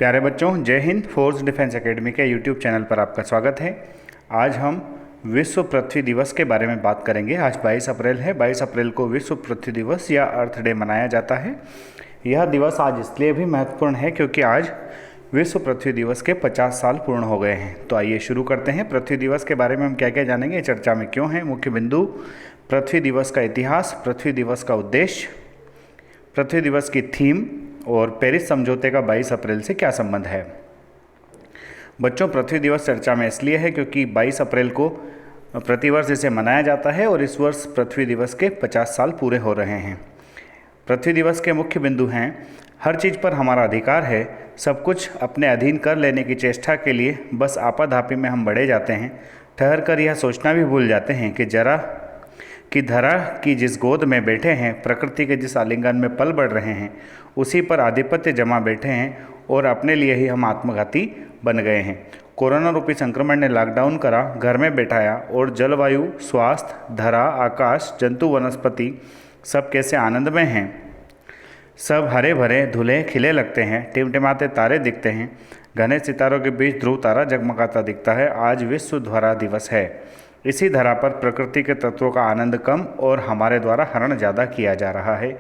प्यारे बच्चों, जय हिंद। फोर्स डिफेंस एकेडमी के यूट्यूब चैनल पर आपका स्वागत है। आज हम विश्व पृथ्वी दिवस के बारे में बात करेंगे। आज 22 अप्रैल है। 22 अप्रैल को विश्व पृथ्वी दिवस या अर्थ डे मनाया जाता है। यह दिवस आज इसलिए भी महत्वपूर्ण है क्योंकि आज विश्व पृथ्वी दिवस के 50 साल पूर्ण हो गए हैं। तो आइए शुरू करते हैं। पृथ्वी दिवस के बारे में हम क्या क्या जानेंगे, चर्चा में क्यों है, मुख्य बिंदु, पृथ्वी दिवस का इतिहास, पृथ्वी दिवस का उद्देश्य, पृथ्वी दिवस की थीम और पेरिस समझौते का 22 अप्रैल से क्या संबंध है। बच्चों, पृथ्वी दिवस चर्चा में इसलिए है क्योंकि 22 अप्रैल को प्रतिवर्ष इसे मनाया जाता है और इस वर्ष पृथ्वी दिवस के 50 साल पूरे हो रहे हैं। पृथ्वी दिवस के मुख्य बिंदु हैं: हर चीज़ पर हमारा अधिकार है, सब कुछ अपने अधीन कर लेने की चेष्टा के लिए बस आपाधापी में हम बढ़े जाते हैं, ठहर कर यह सोचना भी भूल जाते हैं कि धरा की जिस गोद में बैठे हैं, प्रकृति के जिस आलिंगन में पल बढ़ रहे हैं, उसी पर आधिपत्य जमा बैठे हैं और अपने लिए ही हम आत्मघाती बन गए हैं। कोरोना रूपी संक्रमण ने लॉकडाउन करा, घर में बैठाया और जलवायु, स्वास्थ्य, धरा, आकाश, जंतु, वनस्पति सब कैसे आनंद में हैं। सब हरे भरे धुले खिले लगते हैं, टिमटिमाते तारे दिखते हैं, घने सितारों के बीच ध्रुव तारा जगमगाता दिखता है। आज विश्व धरा दिवस है। इसी धरा पर प्रकृति के तत्वों का आनंद कम और हमारे द्वारा हरण ज़्यादा किया जा रहा है।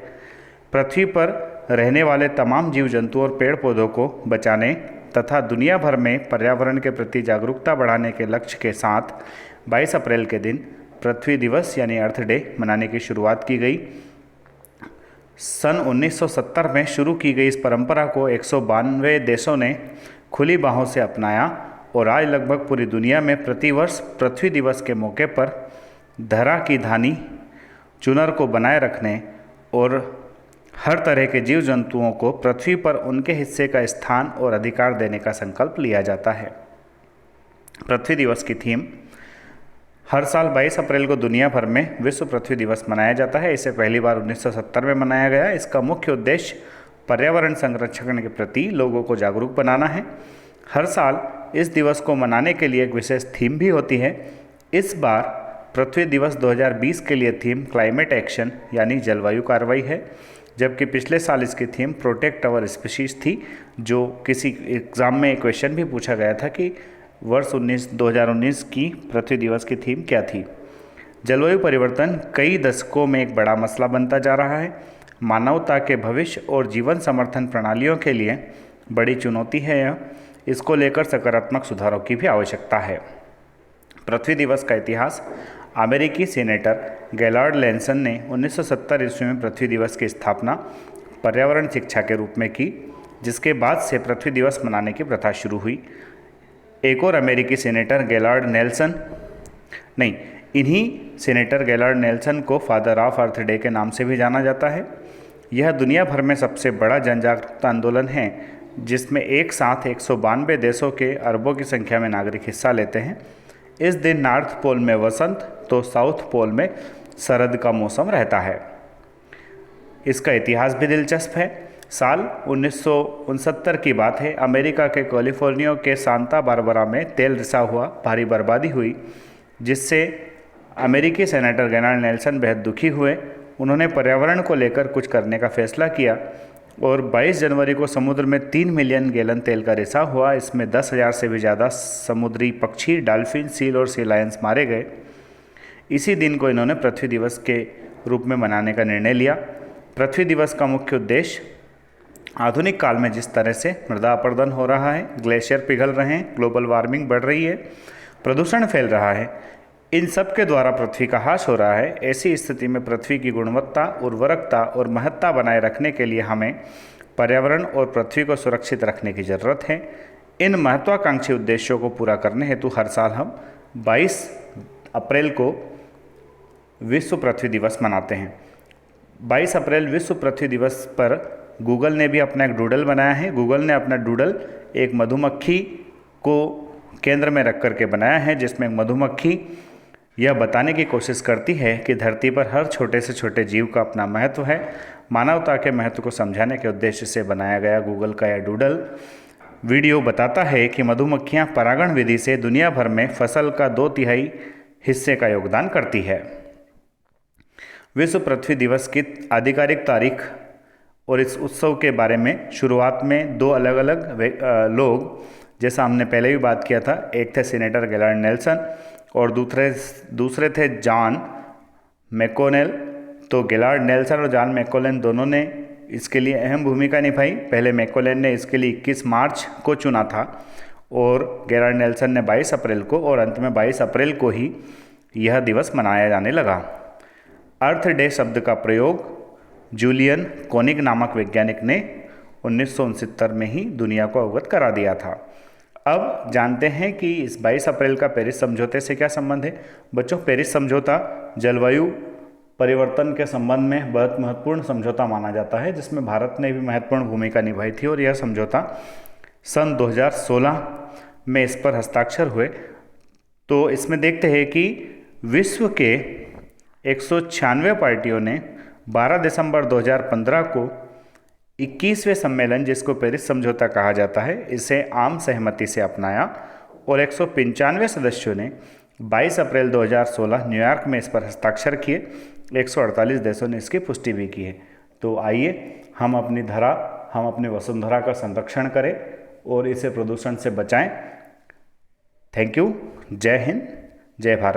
पृथ्वी पर रहने वाले तमाम जीव जंतु और पेड़ पौधों को बचाने तथा दुनिया भर में पर्यावरण के प्रति जागरूकता बढ़ाने के लक्ष्य के साथ 22 अप्रैल के दिन पृथ्वी दिवस यानी अर्थ डे मनाने की शुरुआत की गई। सन 1970 में शुरू की गई इस परंपरा को 192 देशों ने खुली बाहों से अपनाया और आज लगभग पूरी दुनिया में प्रतिवर्ष पृथ्वी दिवस के मौके पर धरा की धानी चुनर को बनाए रखने और हर तरह के जीव जंतुओं को पृथ्वी पर उनके हिस्से का स्थान और अधिकार देने का संकल्प लिया जाता है। पृथ्वी दिवस की थीम: हर साल 22 अप्रैल को दुनिया भर में विश्व पृथ्वी दिवस मनाया जाता है। इसे पहली बार 1970 में मनाया गया। इसका मुख्य उद्देश्य पर्यावरण संरक्षण के प्रति लोगों को जागरूक बनाना है। हर साल इस दिवस को मनाने के लिए एक विशेष थीम भी होती है। इस बार पृथ्वी दिवस 2020 के लिए थीम क्लाइमेट एक्शन यानी जलवायु कार्रवाई है, जबकि पिछले साल इसकी थीम प्रोटेक्ट आवर स्पीशीज थी। जो किसी एग्ज़ाम में एक क्वेश्चन भी पूछा गया था कि वर्ष 2019 की पृथ्वी दिवस की थीम क्या थी। जलवायु परिवर्तन कई दशकों में एक बड़ा मसला बनता जा रहा है। मानवता के भविष्य और जीवन समर्थन प्रणालियों के लिए बड़ी चुनौती है यह। इसको लेकर सकारात्मक सुधारों की भी आवश्यकता है। पृथ्वी दिवस का इतिहास: अमेरिकी सीनेटर गैलार्ड लैंसन ने 1970 ईस्वी में पृथ्वी दिवस की स्थापना पर्यावरण शिक्षा के रूप में की, जिसके बाद से पृथ्वी दिवस मनाने की प्रथा शुरू हुई। एक और अमेरिकी सीनेटर इन्हीं सीनेटर गैलार्ड नेल्सन को फादर ऑफ अर्थ डे के नाम से भी जाना जाता है। यह दुनिया भर में सबसे बड़ा जन जागरूकता आंदोलन है जिसमें एक साथ 192 देशों के अरबों की संख्या में नागरिक हिस्सा लेते हैं। इस दिन नॉर्थ पोल में वसंत तो साउथ पोल में शरद का मौसम रहता है। इसका इतिहास भी दिलचस्प है। साल 1969 की बात है। अमेरिका के कैलिफोर्निया के सांता बारबरा में तेल रिसा हुआ, भारी बर्बादी हुई, जिससे अमेरिकी सेनेटर गैलार्ड नेल्सन बेहद दुखी हुए। उन्होंने पर्यावरण को लेकर कुछ करने का फैसला किया और 22 जनवरी को समुद्र में 3 मिलियन गैलन तेल का रिसाव हुआ। इसमें 10,000 से भी ज़्यादा समुद्री पक्षी, डॉल्फिन, सील और सी लायंस मारे गए। इसी दिन को इन्होंने पृथ्वी दिवस के रूप में मनाने का निर्णय लिया। पृथ्वी दिवस का मुख्य उद्देश्य आधुनिक काल में जिस तरह से मृदा अपरदन हो रहा है, ग्लेशियर पिघल रहे हैं, ग्लोबल वार्मिंग बढ़ रही है, प्रदूषण फैल रहा है, इन सब के द्वारा पृथ्वी का ह्रास हो रहा है। ऐसी स्थिति में पृथ्वी की गुणवत्ता, उर्वरकता और महत्ता बनाए रखने के लिए हमें पर्यावरण और पृथ्वी को सुरक्षित रखने की ज़रूरत है। इन महत्वाकांक्षी उद्देश्यों को पूरा करने हेतु हर साल हम 22 अप्रैल को विश्व पृथ्वी दिवस मनाते हैं। 22 अप्रैल विश्व पृथ्वी दिवस पर गूगल ने भी अपना एक डूडल बनाया है। गूगल ने अपना डूडल एक मधुमक्खी को केंद्र में रख करके बनाया है, जिसमें मधुमक्खी यह बताने की कोशिश करती है कि धरती पर हर छोटे से छोटे जीव का अपना महत्व है। मानवता के महत्व को समझाने के उद्देश्य से बनाया गया गूगल का यह डूडल वीडियो बताता है कि मधुमक्खियां परागण विधि से दुनिया भर में फसल का 2/3 हिस्से का योगदान करती है। विश्व पृथ्वी दिवस की आधिकारिक तारीख और इस उत्सव के बारे में शुरुआत में दो अलग अलग लोग, जैसा हमने पहले भी बात किया था, एक थे सीनेटर गेलार्ड नेल्सन और दूसरे थे जॉन मैकोनेल। तो गेलार्ड नेल्सन और जॉन मैकोलेन दोनों ने इसके लिए अहम भूमिका निभाई। पहले मैकोलेन ने इसके लिए 21 मार्च को चुना था और गेलार्ड नेल्सन ने 22 अप्रैल को, और अंत में 22 अप्रैल को ही यह दिवस मनाया जाने लगा। अर्थ डे शब्द का प्रयोग जूलियन कोनिग नामक वैज्ञानिक ने 1969 में ही दुनिया को अवगत करा दिया था। अब जानते हैं कि इस 22 अप्रैल का पेरिस समझौते से क्या संबंध है। बच्चों, पेरिस समझौता जलवायु परिवर्तन के संबंध में बहुत महत्वपूर्ण समझौता माना जाता है, जिसमें भारत ने भी महत्वपूर्ण भूमिका निभाई थी और यह समझौता सन 2016 में इस पर हस्ताक्षर हुए। तो इसमें देखते हैं कि विश्व के 196 पार्टियों ने 12 दिसंबर 2015 को 21वें सम्मेलन, जिसको पेरिस समझौता कहा जाता है, इसे आम सहमति से अपनाया और 195 सदस्यों ने 22 अप्रैल 2016 न्यूयॉर्क में इस पर हस्ताक्षर किए। 148 देशों ने इसकी पुष्टि भी की है। तो आइए हम अपनी धरा, हम अपनी वसुंधरा का संरक्षण करें और इसे प्रदूषण से बचाएं। Thank you. जय हिंद, जय भारत।